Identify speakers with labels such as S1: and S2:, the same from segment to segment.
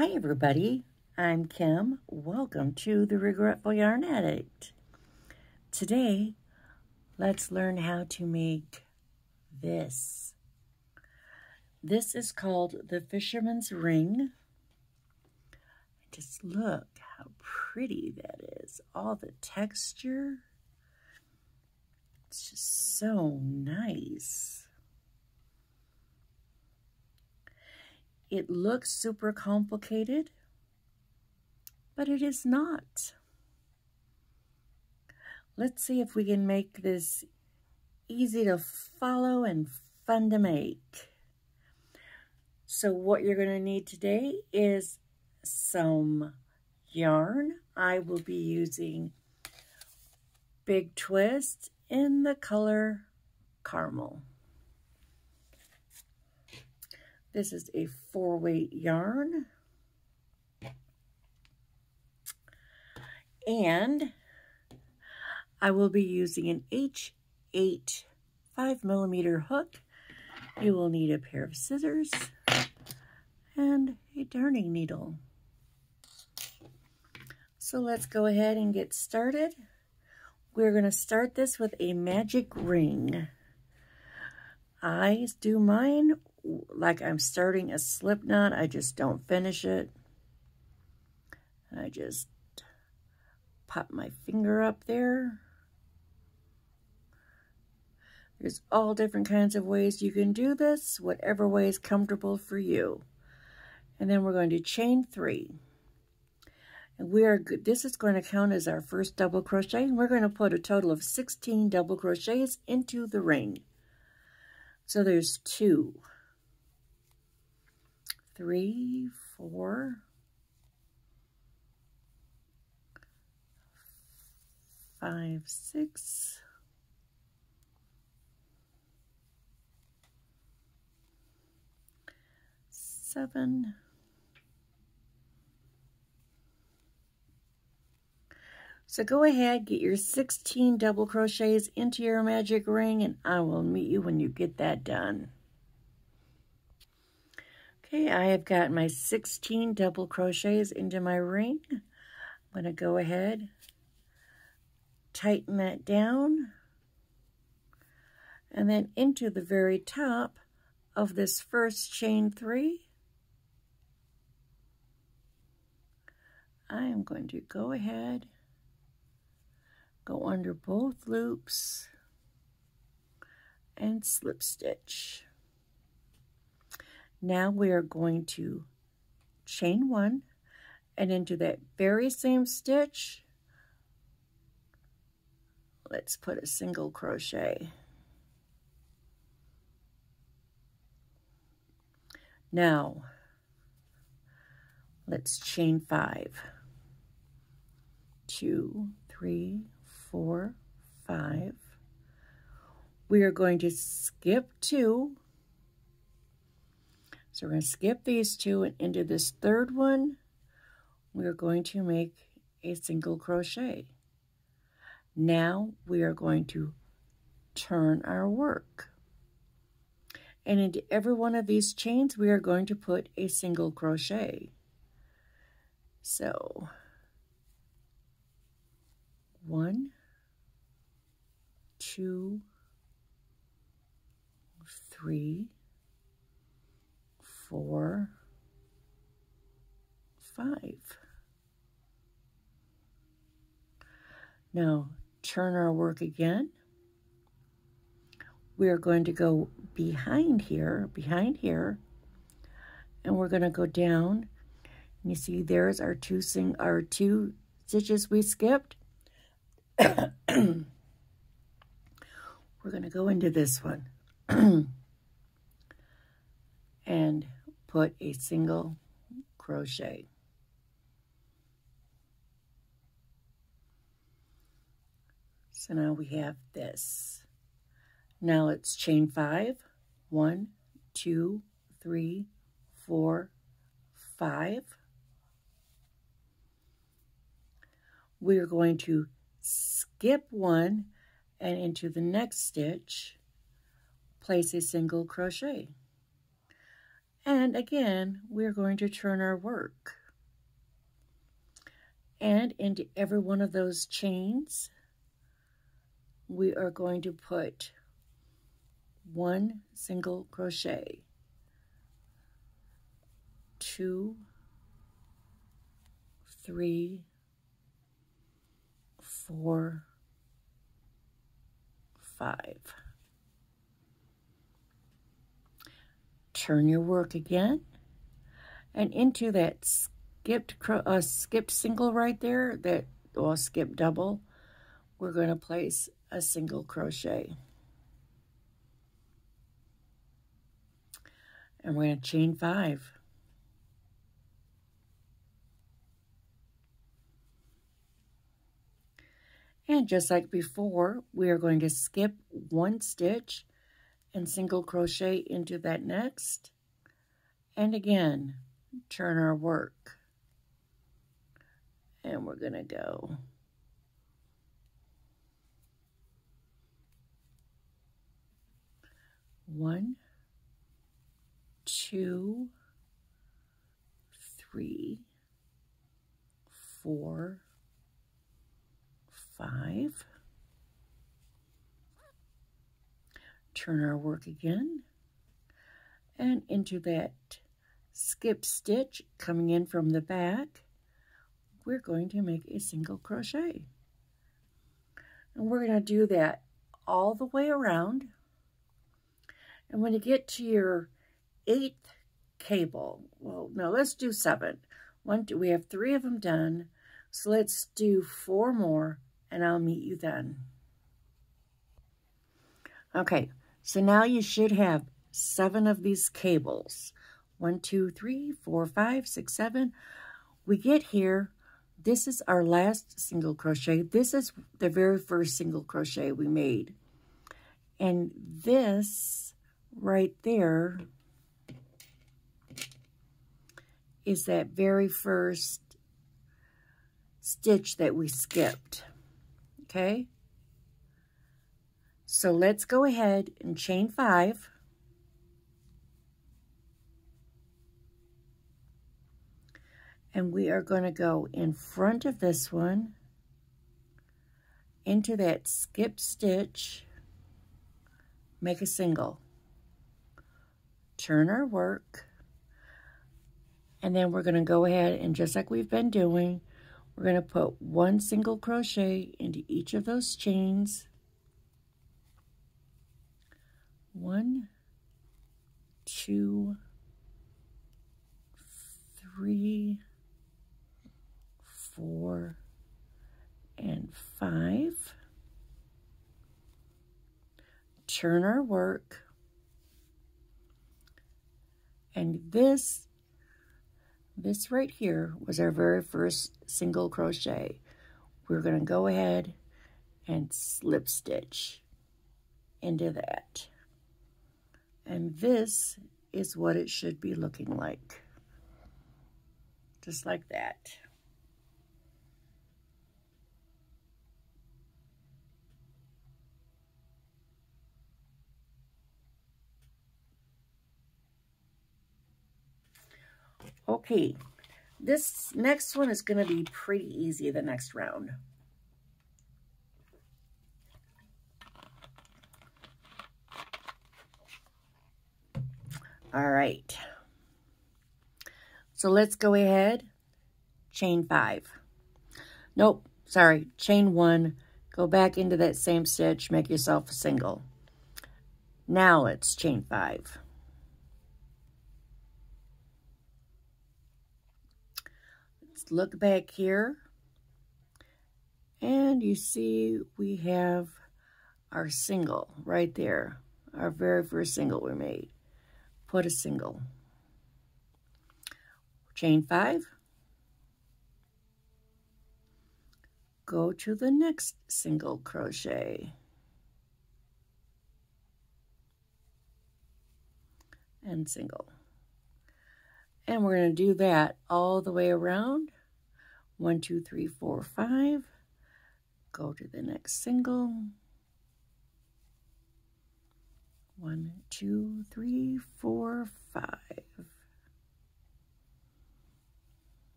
S1: Hi everybody, I'm Kim. Welcome to the Regretful Yarn Addict. Today, let's learn how to make this. This is called the Fisherman's Ring. Just look how pretty that is. All the texture. It's just so nice. It looks super complicated, but it is not. Let's see if we can make this easy to follow and fun to make. So what you're going to need today is some yarn. I will be using Big Twist in the color Caramel. This is a 4-weight yarn. And I will be using an H8 5mm hook. You will need a pair of scissors and a darning needle. So let's go ahead and get started. We're going to start this with a magic ring. I do mine like I'm starting a slip knot. I just don't finish it. I just pop my finger up there. There's all different kinds of ways you can do this, whatever way is comfortable for you. And then we're going to chain 3. And we are good. This is going to count as our first double crochet. And we're going to put a total of 16 double crochets into the ring. So there's 2, 3, 4, 5, 6, 7, 8. So go ahead, get your 16 double crochets into your magic ring, and I will meet you when you get that done. Okay, I have got my 16 double crochets into my ring. I'm going to go ahead, tighten that down, and then into the very top of this first chain 3, I am going to go ahead, go under both loops, and slip stitch. Now we are going to chain 1, and into that very same stitch, let's put a single crochet. Now, let's chain 5. 2, 3, 4, 5. We are going to skip 2. So we're going to skip these 2, and into this third one, we're going to make a single crochet. Now we are going to turn our work. And into every one of these chains, we are going to put a single crochet. So 1, 2, 3, 4, 5. Now turn our work again. We are going to go behind here, and we're going to go down. And you see there's our two stitches we skipped. We're going to go into this one and put a single crochet. So now we have this. Now let's chain 5. 1, 2, 3, 4, 5. We are going to skip 1 and into the next stitch, place a single crochet. And again, we're going to turn our work. And into every one of those chains, we are going to put 1 single crochet, 2, 3, 4, 5. Turn your work again, and into that skipped single right there, skip double, we're going to place a single crochet. And we're going to chain 5. And just like before, we are going to skip 1 stitch and single crochet into that next. And again, turn our work. And we're going to go 1, 2, 3, 4, 5. Turn our work again, and into that skip stitch coming in from the back, we're going to make a single crochet. And we're going to do that all the way around. And when you get to your 8th cable, well, no, let's do 7. We have 3 of them done, so let's do 4 more, and I'll meet you then. Okay, so now you should have 7 of these cables. 1, 2, 3, 4, 5, 6, 7. We get here. This is our last single crochet. This is the very first single crochet we made. And this right there is that very first stitch that we skipped. Okay? So let's go ahead and chain 5. And we are going to go in front of this one into that skip stitch, make a single, turn our work, and then we're going to go ahead and just like we've been doing, we're going to put 1 single crochet into each of those chains. 1, 2, 3, 4, and 5. Turn our work. And this right here was our very first single crochet. We're going to go ahead and slip stitch into that. And this is what it should be looking like. Just like that. Okay, this next one is going to be pretty easy the next round. All right. So let's go ahead, chain 5. Nope, sorry, chain 1, go back into that same stitch, make yourself a single. Now let's chain 5. Let's look back here, and you see we have our single right there, our very first single we made. Put a single. Chain 5. Go to the next single crochet. And single. And we're going to do that all the way around. 1, 2, 3, 4, 5. Go to the next single. 1, 2, 3, 4, 5.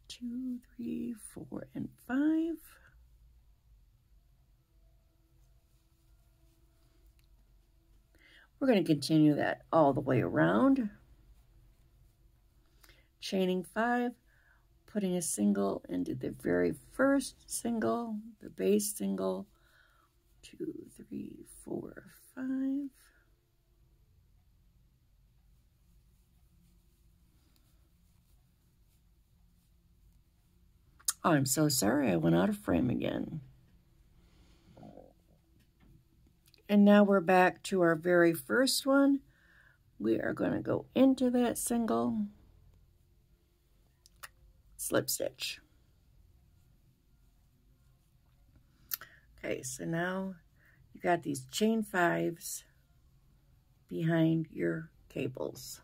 S1: Two, 3, 4, and 5. We're going to continue that all the way around. Chaining 5, putting a single into the very first single, the base single. 2, 3, 4, 5. Oh, I'm so sorry, I went out of frame again. And now we're back to our very first one. We are going to go into that single, slip stitch. Okay, so now you got these chain 5s behind your cables.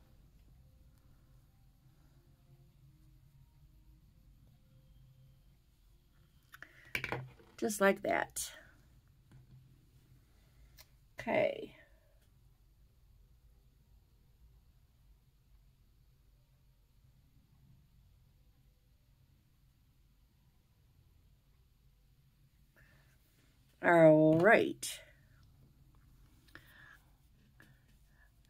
S1: Just like that. Okay. All right.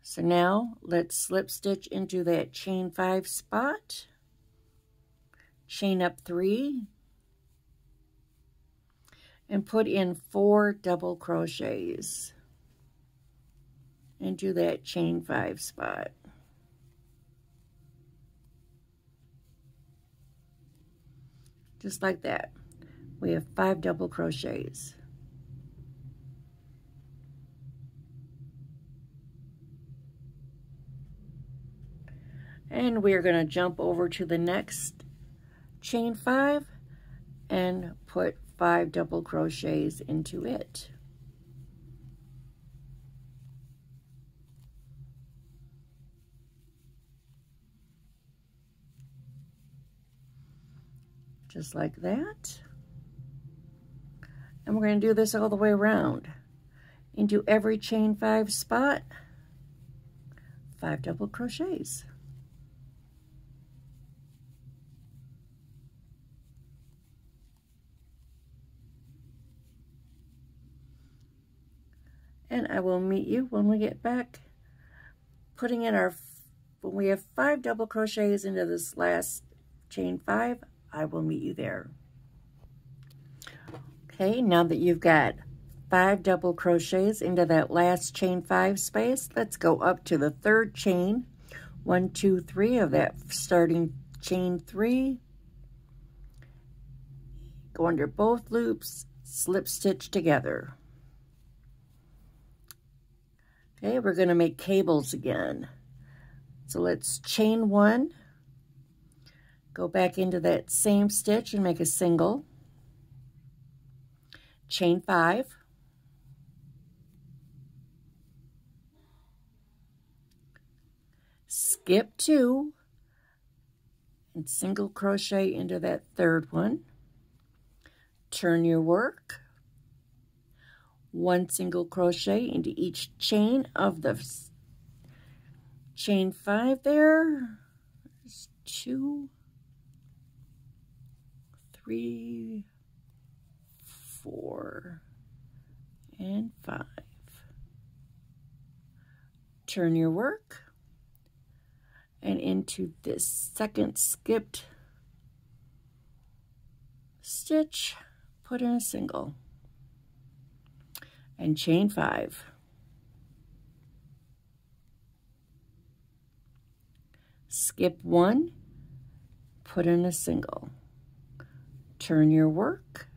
S1: So now let's slip stitch into that chain 5 spot. Chain up 3. And put in 4 double crochets into that chain 5 spot. Just like that. We have 5 double crochets. And we're going to jump over to the next chain 5 and put 5 double crochets into it. Just like that. And we're going to do this all the way around. Into every chain 5 spot, 5 double crochets. And I will meet you when we get back, putting in our, when we have 5 double crochets into this last chain 5, I will meet you there. Okay, now that you've got 5 double crochets into that last chain 5 space, let's go up to the 3rd chain, 1, 2, 3 of that starting chain 3, go under both loops, slip stitch together. Okay, we're going to make cables again. So let's chain 1, go back into that same stitch and make a single, chain 5, skip 2, and single crochet into that 3rd one, turn your work, 1 single crochet into each chain of the chain 5 there. There's 2, 3, 4, and 5. Turn your work and into this 2nd skipped stitch, put in a single and chain 5. Skip 1, put in a single, turn your work,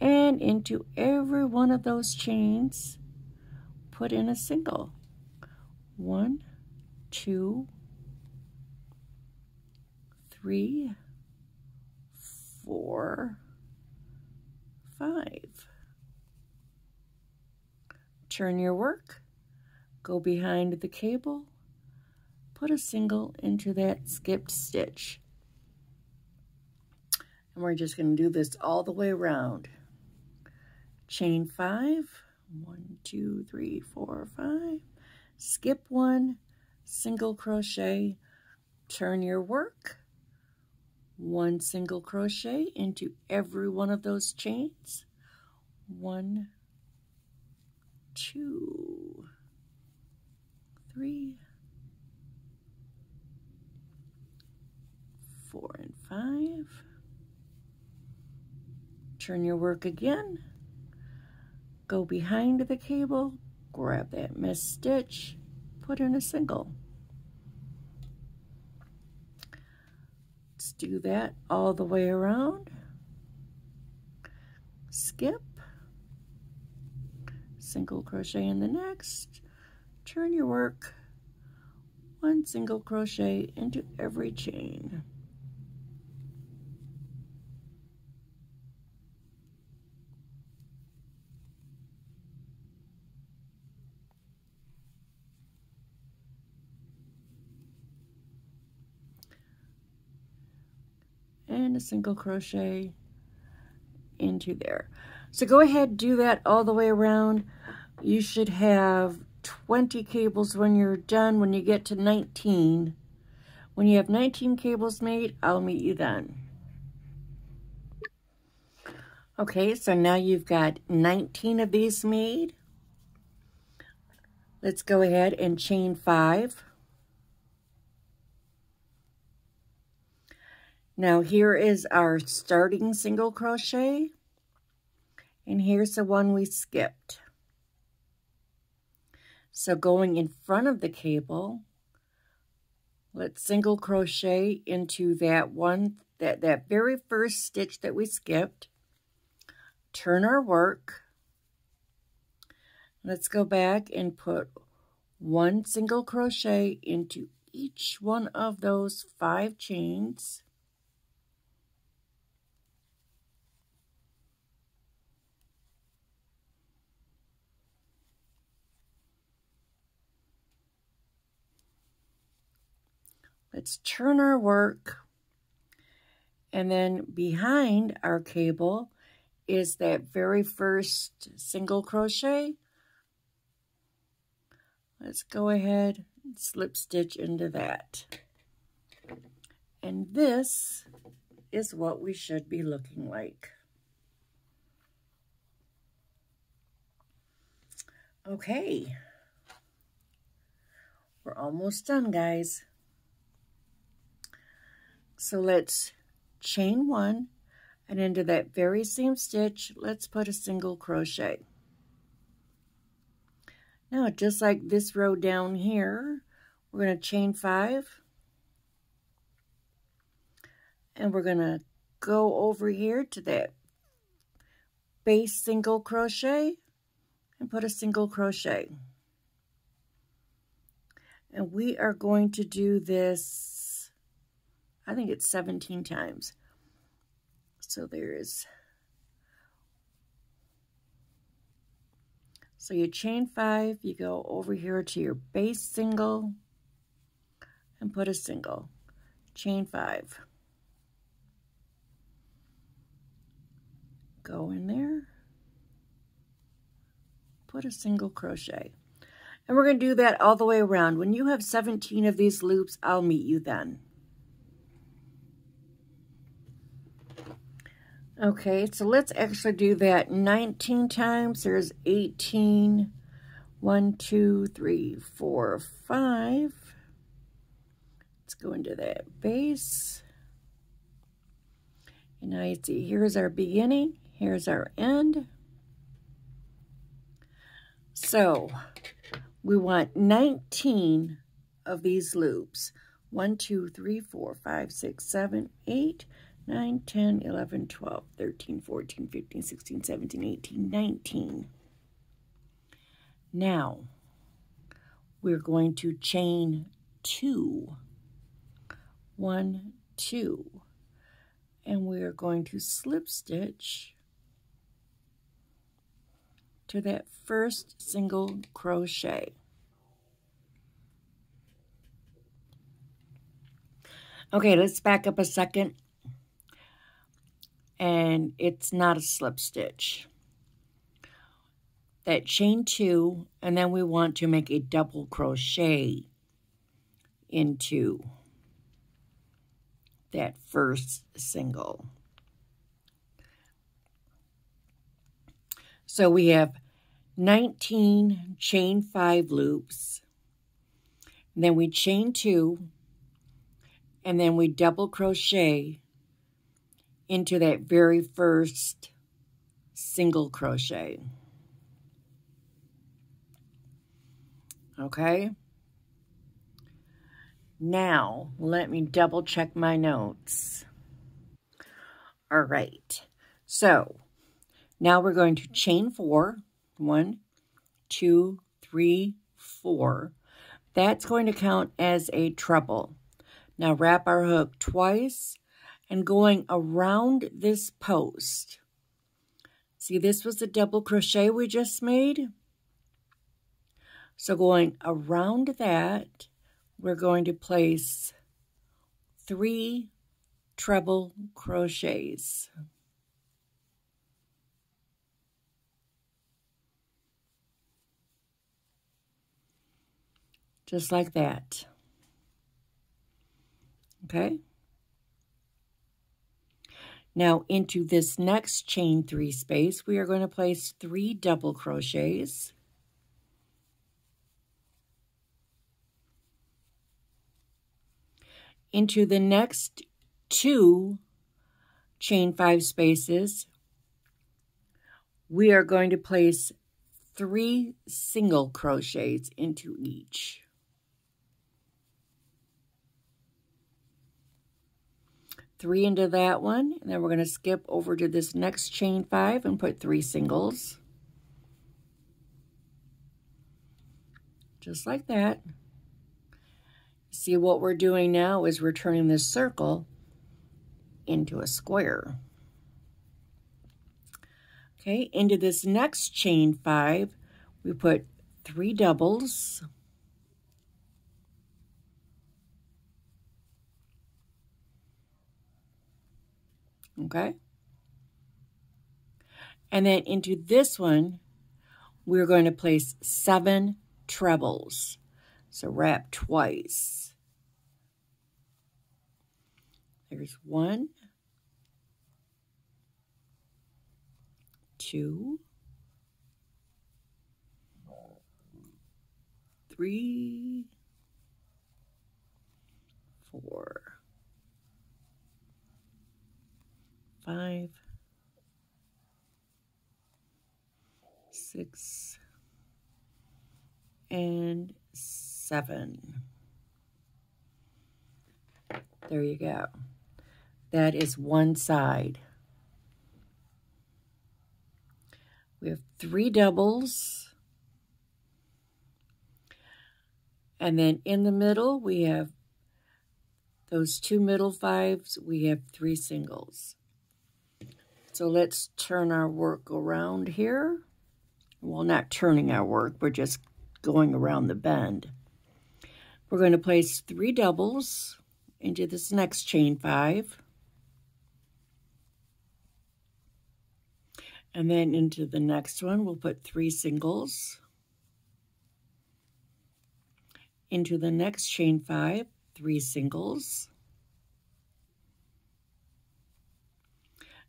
S1: and into every one of those chains, put in a single. 1, 2, 3, 4, 5. Turn your work, go behind the cable, put a single into that skipped stitch. And we're just going to do this all the way around. Chain 5, 1, 2, 3, 4, 5. skip 1, single crochet, turn your work, 1 single crochet into every one of those chains, 1, 2, 3, 4 and 5. Turn your work again, go behind the cable, grab that missed stitch, put in a single. Let's do that all the way around. Skip, single crochet in the next, turn your work, 1 single crochet into every chain. And a single crochet into there. So go ahead and do that all the way around. You should have 20 cables when you're done. When you get to 19, when you have 19 cables made, I'll meet you then. Okay, so now you've got 19 of these made. Let's go ahead and chain 5. Now here is our starting single crochet, and here's the one we skipped. So going in front of the cable, let's single crochet into that one, that very first stitch that we skipped. Turn our work. Let's go back and put 1 single crochet into each one of those 5 chains. Let's turn our work, and then behind our cable is that very first single crochet. Let's go ahead and slip stitch into that. And this is what we should be looking like. Okay, we're almost done, guys. So let's chain 1, and into that very same stitch, let's put a single crochet. Now, just like this row down here, we're going to chain 5, and we're going to go over here to that base single crochet and put a single crochet. And we are going to do this, I think it's 17 times. So so you chain 5, you go over here to your base single and put a single. Chain 5. Go in there, put a single crochet. And we're going to do that all the way around. When you have 17 of these loops, I'll meet you then. Okay, so let's actually do that 19 times. There's 18. 1, 2, 3, 4, 5. Let's go into that base. And now you see, here's our beginning, here's our end. So we want 19 of these loops. 1, 2, 3, 4, 5, 6, 7, 8, 9, 10, 11, 12, 13, 14, 15, 16, 17, 18, 19. Now, we're going to chain 2. 1, 2. And we are going to slip stitch to that first single crochet. Okay, let's back up a second. And it's not a slip stitch. that chain 2, and then we want to make a double crochet into that first single. So we have 19 chain 5 loops, and then we chain 2, and then we double crochet into that very first single crochet. Okay? Now, let me double check my notes. All right. So, now we're going to chain 4. 1, 2, 3, 4. That's going to count as a treble. Now wrap our hook twice and going around this post. See, this was the double crochet we just made. So going around that, we're going to place 3 treble crochets. Just like that. Okay? Now into this next chain 3 space, we are going to place 3 double crochets. Into the next 2 chain 5 spaces, we are going to place 3 single crochets into each. 3 into that one, and then we're going to skip over to this next chain 5 and put 3 singles. Just like that. See, what we're doing now is we're turning this circle into a square. Okay, into this next chain 5, we put 3 doubles. Okay. And then into this one, we're going to place 7 trebles. So wrap twice. There's 1, 2, 3, 4, 5, 6, and 7. There you go. That is one side. We have 3 doubles. And then in the middle, we have those 2 middle 5s. We have 3 singles. So let's turn our work around here. Well, not turning our work, we're just going around the bend. We're going to place 3 doubles into this next chain 5. And then into the next one, we'll put 3 singles. Into the next chain 5, 3 singles.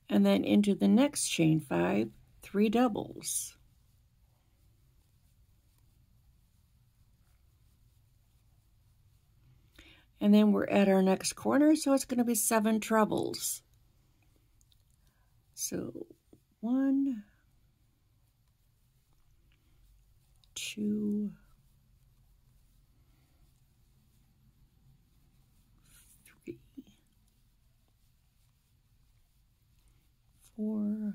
S1: And then into the next chain 5, 3 doubles. And then we're at our next corner, so it's going to be 7 trebles. So 1, 2, 3, 4,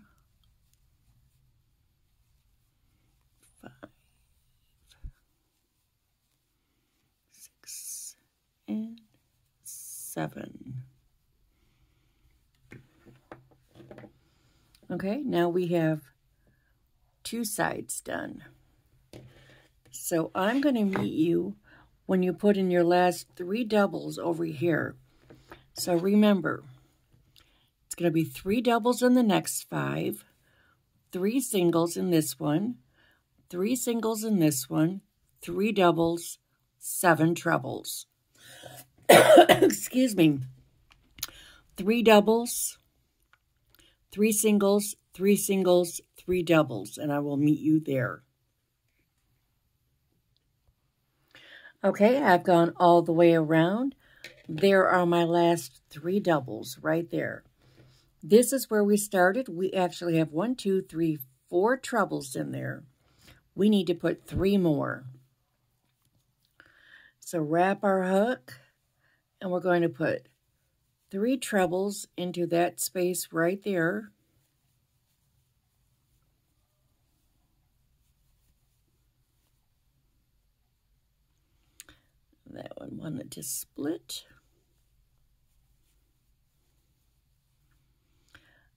S1: 5, 6, and 7. Okay, now we have 2 sides done. So I'm going to meet you when you put in your last 3 doubles over here. So remember, it's going to be 3 doubles in the next 5, 3 singles in this one, 3 singles in this one, 3 doubles, 7 trebles. Excuse me. 3 doubles, 3 singles, 3 singles, 3 doubles, and I will meet you there. Okay, I've gone all the way around. There are my last 3 doubles right there. This is where we started. We actually have 1, 2, 3, 4 trebles in there. We need to put 3 more. So wrap our hook, and we're going to put 3 trebles into that space right there. That one wanted to split.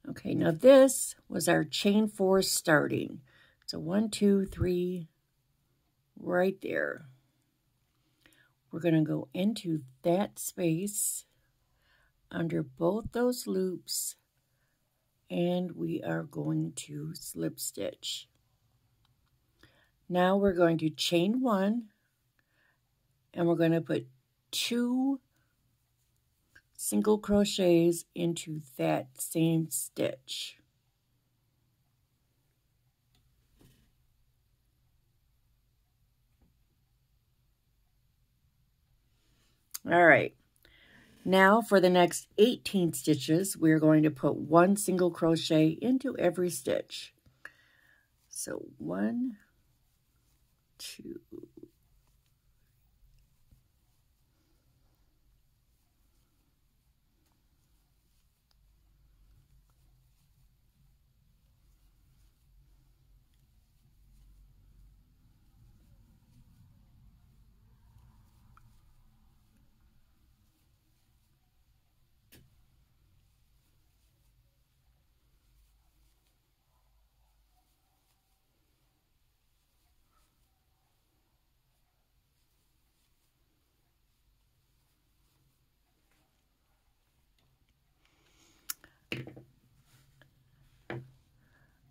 S1: Okay, now this was our chain 4 starting. So 1, 2, 3, right there. We're going to go into that space under both those loops, and we are going to slip stitch. Now we're going to chain 1, and we're going to put 2 single crochets into that same stitch. All right, now for the next 18 stitches, we're going to put 1 single crochet into every stitch. So 1, 2,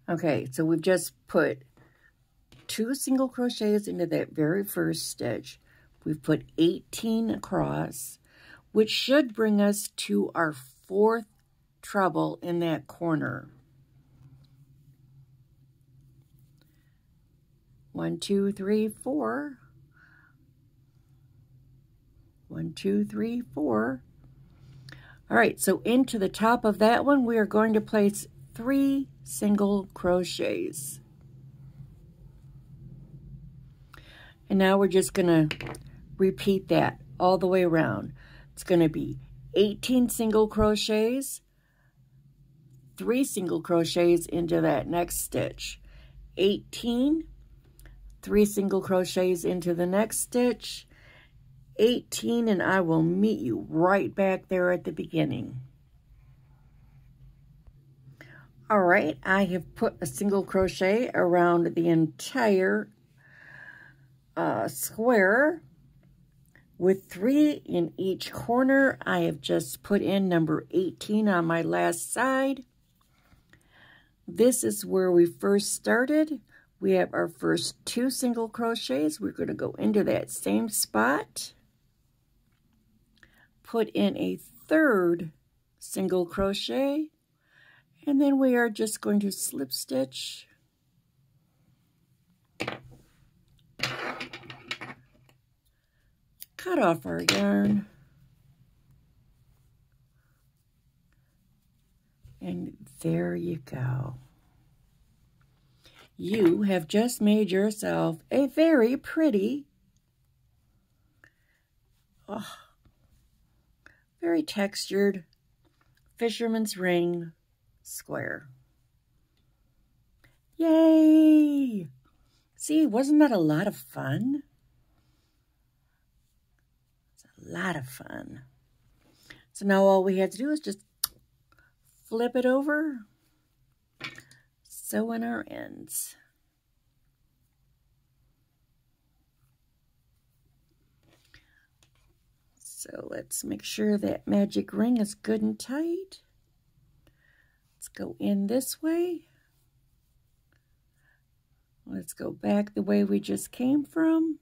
S1: okay, so we've just put 2 single crochets into that very first stitch. We've put 18 across, which should bring us to our 4th treble in that corner. 1, 2, 3, 4. 1, 2, 3, 4. All right, so into the top of that one, we are going to place 3 single crochets. And now we're just going to repeat that all the way around. It's going to be 18 single crochets, 3 single crochets into that next stitch. 18, 3 single crochets into the next stitch, 18, and I will meet you right back there at the beginning. All right, I have put a single crochet around the entire square with 3 in each corner. I have just put in number 18 on my last side. This is where we first started. We have our first 2 single crochets. We're going to go into that same spot, put in a 3rd single crochet, and then we are just going to slip stitch cut off our yarn, and there you go. You have just made yourself a very pretty, very textured fisherman's ring square. Yay! See, wasn't that a lot of fun? It's a lot of fun. So now all we have to do is just flip it over, sew in our ends. So let's make sure that magic ring is good and tight. Let's go in this way. Let's go back the way we just came from.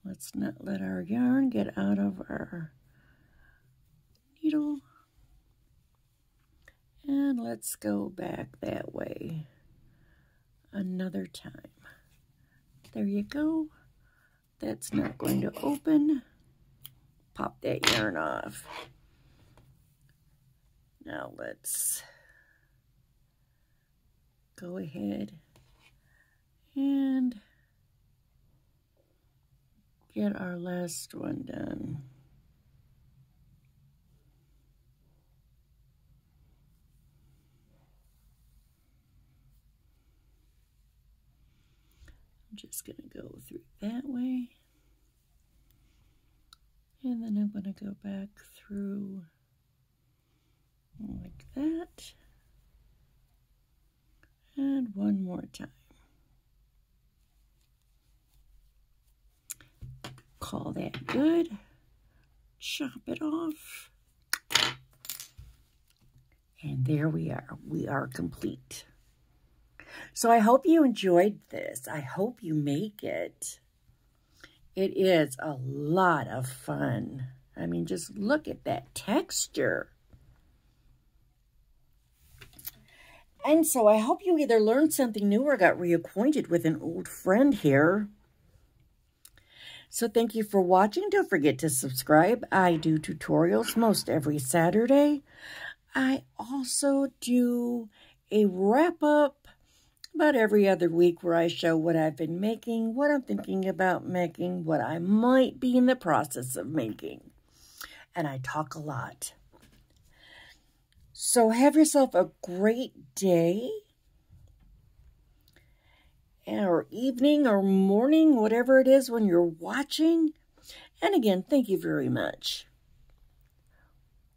S1: Let's not let our yarn get out of our needle. And let's go back that way another time. There you go. That's not going to open. Pop that yarn off. Now let's go ahead and get our last one done. I'm just going to go through that way. And then I'm going to go back through like that. And one more time. Call that good. Chop it off. And there we are. We are complete. So I hope you enjoyed this. I hope you make it. It is a lot of fun. I mean, just look at that texture. And so I hope you either learned something new or got reacquainted with an old friend here. So thank you for watching. Don't forget to subscribe. I do tutorials most every Saturday. I also do a wrap-up about every other week where I show what I've been making, what I'm thinking about making, what I might be in the process of making. And I talk a lot. So have yourself a great day, or evening, or morning, whatever it is when you're watching. And again, thank you very much.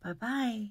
S1: Bye-bye.